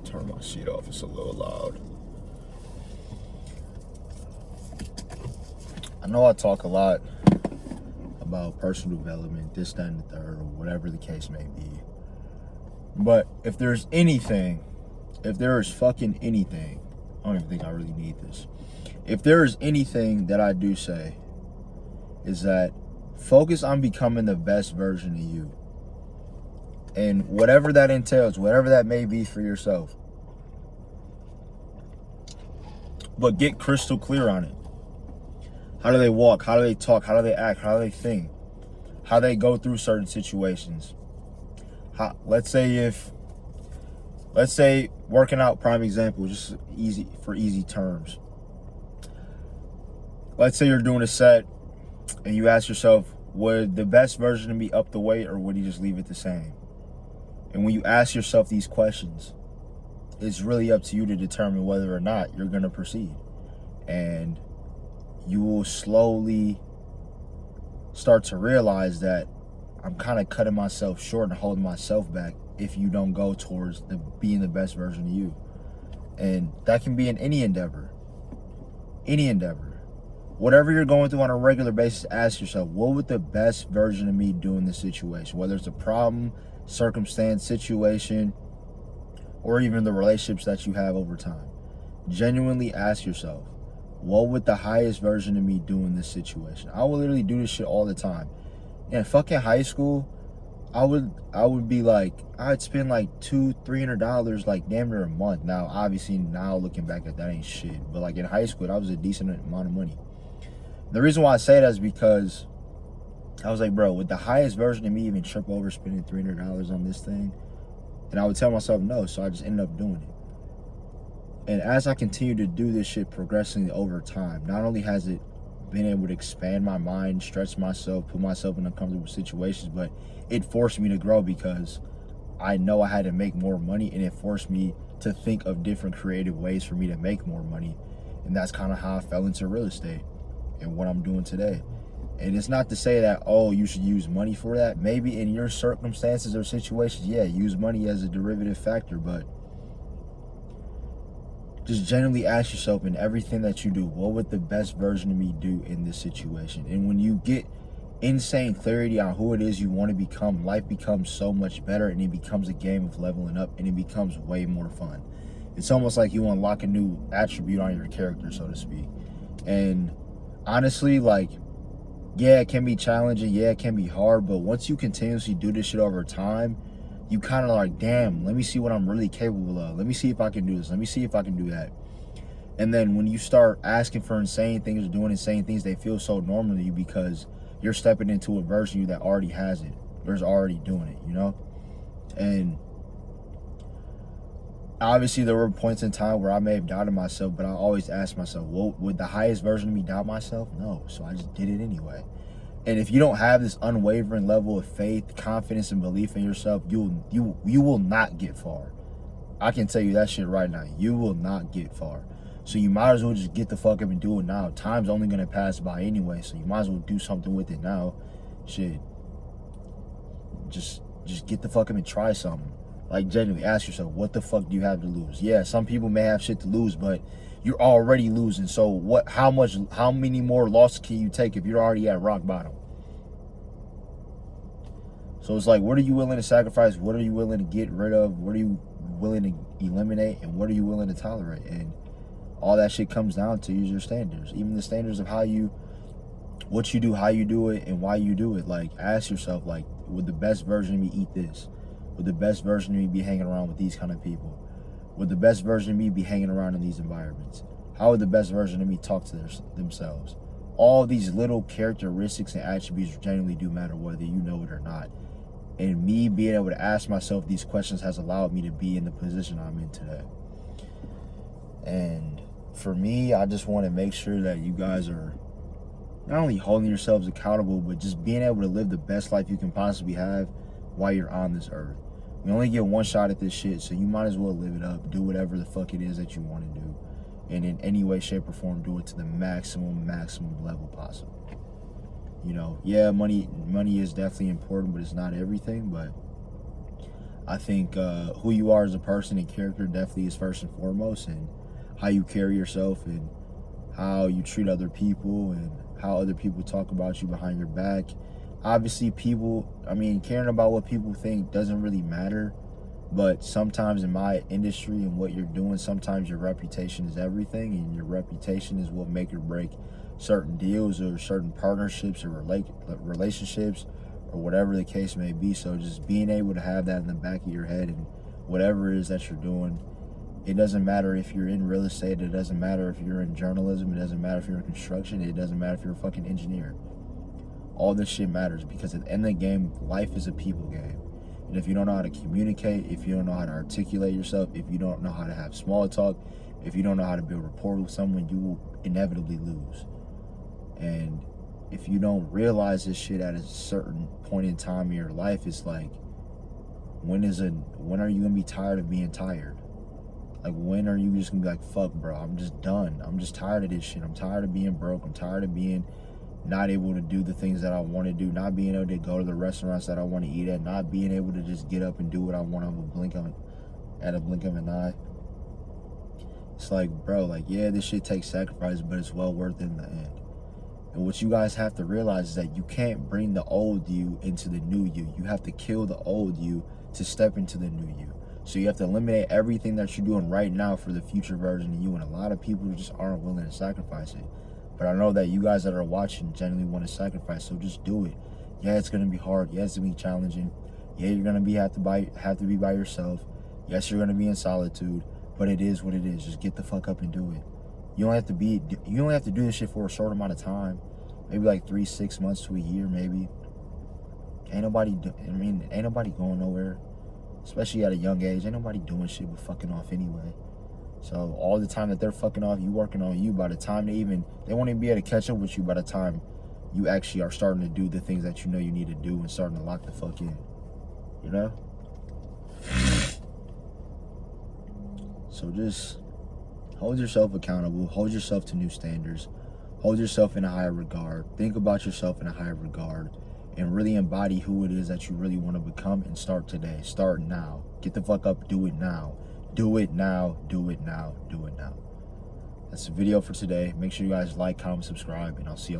Turn my sheet off, it's a little loud. I know I talk a lot about personal development, this, that, and the third, or whatever the case may be. But if there is fucking anything, I don't even think I really need this. If there is anything that I do say, is that focus on becoming the best version of you. And whatever that entails, whatever that may be for yourself. But get crystal clear on it. How do they walk? How do they talk? How do they act? How do they think? How they go through certain situations. Let's say working out, prime example, just easy terms. Let's say you're doing a set and you ask yourself, would the best version of me up the weight or would he just leave it the same? And when you ask yourself these questions, it's really up to you to determine whether or not you're going to proceed. And you will slowly start to realize that I'm kind of cutting myself short and holding myself back if you don't go towards being the best version of you. And that can be in any endeavor. Any endeavor. Whatever you're going through on a regular basis, ask yourself, what would the best version of me do in this situation? Whether it's a problem, circumstance, situation, or even the relationships that you have over time. Genuinely ask yourself, what would the highest version of me do in this situation? I would literally do this shit all the time. In fucking high school, I would be like, I'd spend like $200-$300 like damn near a month. Now, obviously, now looking back at that ain't shit. But like in high school, that was a decent amount of money. The reason why I say that is because I was like, bro, would the highest version of me even trip over spending $300 on this thing? And I would tell myself no, so I just ended up doing it. And as I continue to do this shit progressively over time, not only has it been able to expand my mind, stretch myself, put myself in uncomfortable situations, but it forced me to grow because I know I had to make more money, and it forced me to think of different creative ways for me to make more money. And that's kind of how I fell into real estate and what I'm doing today. And it's not to say that, oh, you should use money for that. Maybe in your circumstances or situations, yeah, use money as a derivative factor, but just genuinely ask yourself in everything that you do, what would the best version of me do in this situation? And when you get insane clarity on who it is you want to become, life becomes so much better, and it becomes a game of leveling up, and it becomes way more fun. It's almost like you unlock a new attribute on your character, so to speak. And honestly, like, yeah, it can be challenging, yeah, it can be hard, but once you continuously do this shit over time, you kind of like, damn, let me see what I'm really capable of. Let me see if I can do this. Let me see if I can do that. And then when you start asking for insane things or doing insane things, they feel so normal to you because you're stepping into a version of you that already has it, or is already doing it, you know? And obviously there were points in time where I may have doubted myself, but I always asked myself, well, would the highest version of me doubt myself? No, so I just did it anyway. And if you don't have this unwavering level of faith, confidence, and belief in yourself, you will not get far. I can tell you that shit right now. You will not get far. So you might as well just get the fuck up and do it now. Time's only gonna pass by anyway, so you might as well do something with it now. Shit. Just get the fuck up and try something. Like, genuinely ask yourself, what the fuck do you have to lose? Yeah, some people may have shit to lose, but you're already losing. So how many more losses can you take if you're already at rock bottom? So it's like, what are you willing to sacrifice? What are you willing to get rid of? What are you willing to eliminate? And what are you willing to tolerate? And all that shit comes down to is your standards. Even the standards of what you do, how you do it, and why you do it. Like, ask yourself, like, would the best version of me eat this? Would the best version of me be hanging around with these kind of people? Would the best version of me be hanging around in these environments? How would the best version of me talk to themselves? All these little characteristics and attributes genuinely do matter, whether you know it or not. And me being able to ask myself these questions has allowed me to be in the position I'm in today. And for me, I just want to make sure that you guys are not only holding yourselves accountable, but just being able to live the best life you can possibly have while you're on this earth. We only get one shot at this shit, so you might as well live it up. Do whatever the fuck it is that you want to do. And in any way, shape, or form, do it to the maximum level possible. You know, yeah, money is definitely important, but it's not everything. But I think who you are as a person and character definitely is first and foremost, and how you carry yourself and how you treat other people and how other people talk about you behind your back. Obviously, caring about what people think doesn't really matter, but sometimes in my industry and what you're doing, sometimes your reputation is everything, and your reputation is what make or break certain deals or certain partnerships or relationships or whatever the case may be. So just being able to have that in the back of your head and whatever it is that you're doing, it doesn't matter if you're in real estate, it doesn't matter if you're in journalism, it doesn't matter if you're in construction, it doesn't matter if you're a fucking engineer. All this shit matters, because at the end of the game, life is a people game. And if you don't know how to communicate, if you don't know how to articulate yourself, if you don't know how to have small talk, if you don't know how to build rapport with someone, you will inevitably lose. And if you don't realize this shit at a certain point in time in your life, it's like, when are you gonna be tired of being tired? Like, when are you just gonna be like, fuck, bro, I'm just done. I'm just tired of this shit. I'm tired of being broke. I'm tired of being not able to do the things that I want to do, not being able to go to the restaurants that I want to eat at, not being able to just get up and do what I want at a blink of an eye. It's like, bro, like, yeah, this shit takes sacrifice, but it's well worth it in the end. And what you guys have to realize is that you can't bring the old you into the new you. You have to kill the old you to step into the new you. So you have to eliminate everything that you're doing right now for the future version of you. And a lot of people just aren't willing to sacrifice it. But I know that you guys that are watching genuinely want to sacrifice, so just do it. Yeah, it's gonna be hard. Yeah, it's gonna be challenging. Yeah, you're gonna have to be by yourself. Yes, you're gonna be in solitude, but it is what it is. Just get the fuck up and do it. You don't have to do this shit for a short amount of time. Maybe like 3, 6 months to a year, maybe. Ain't nobody going nowhere. Especially at a young age. Ain't nobody doing shit but fucking off anyway. So all the time that they're fucking off, you working on you. By the time they won't even be able to catch up with you by the time you actually are starting to do the things that you know you need to do and starting to lock the fuck in. You know? So just hold yourself accountable. Hold yourself to new standards. Hold yourself in a higher regard. Think about yourself in a higher regard. And really embody who it is that you really want to become, and start today. Start now. Get the fuck up. Do it now. Do it now. Do it now. Do it now. That's the video for today. Make sure you guys like, comment, subscribe, and I'll see you